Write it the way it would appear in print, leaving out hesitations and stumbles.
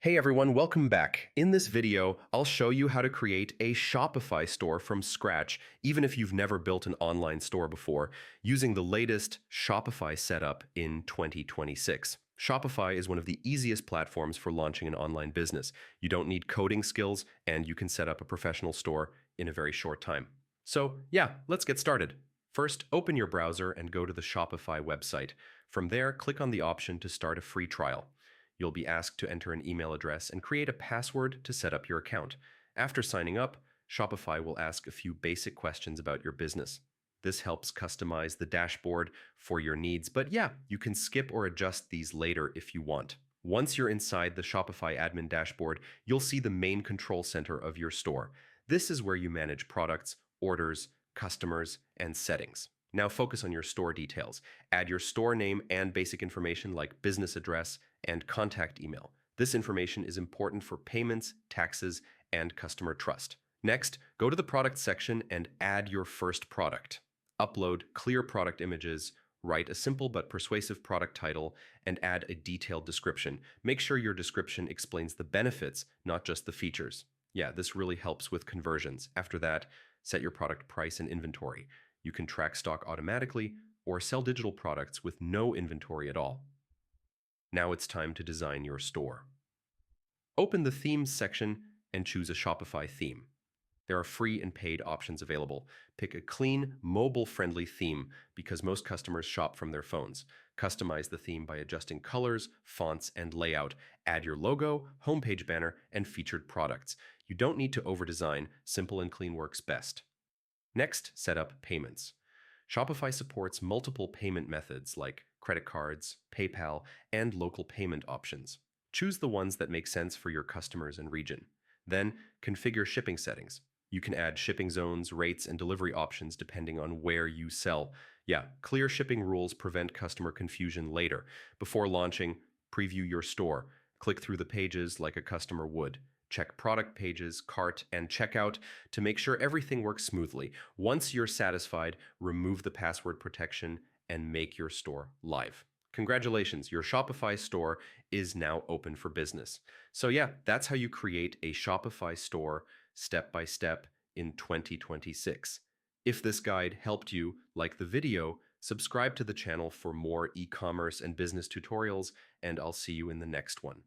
Hey everyone, welcome back. In this video, I'll show you how to create a Shopify store from scratch, even if you've never built an online store before, using the latest Shopify setup in 2026. Shopify is one of the easiest platforms for launching an online business. You don't need coding skills, and you can set up a professional store in a very short time. So yeah, let's get started. First, open your browser and go to the Shopify website. From there, click on the option to start a free trial. You'll be asked to enter an email address and create a password to set up your account. After signing up, Shopify will ask a few basic questions about your business. This helps customize the dashboard for your needs, but yeah, you can skip or adjust these later if you want. Once you're inside the Shopify admin dashboard, you'll see the main control center of your store. This is where you manage products, orders, customers, and settings. Now focus on your store details. Add your store name and basic information like business address and contact email. This information is important for payments, taxes, and customer trust. Next, go to the product section and add your first product. Upload clear product images, write a simple but persuasive product title, and add a detailed description. Make sure your description explains the benefits, not just the features. Yeah, this really helps with conversions. After that, set your product price and inventory. You can track stock automatically or sell digital products with no inventory at all. Now it's time to design your store. Open the Themes section and choose a Shopify theme. There are free and paid options available. Pick a clean, mobile-friendly theme because most customers shop from their phones. Customize the theme by adjusting colors, fonts, and layout. Add your logo, homepage banner, and featured products. You don't need to over-design. Simple and clean works best. Next, set up payments. Shopify supports multiple payment methods like credit cards, PayPal, and local payment options. Choose the ones that make sense for your customers and region. Then, configure shipping settings. You can add shipping zones, rates, and delivery options depending on where you sell. Yeah, clear shipping rules prevent customer confusion later. Before launching, preview your store. Click through the pages like a customer would. Check product pages, cart, and checkout to make sure everything works smoothly. Once you're satisfied, remove the password protection and make your store live. Congratulations, your Shopify store is now open for business. So yeah, that's how you create a Shopify store step by step in 2026. If this guide helped you, like the video, subscribe to the channel for more e-commerce and business tutorials, and I'll see you in the next one.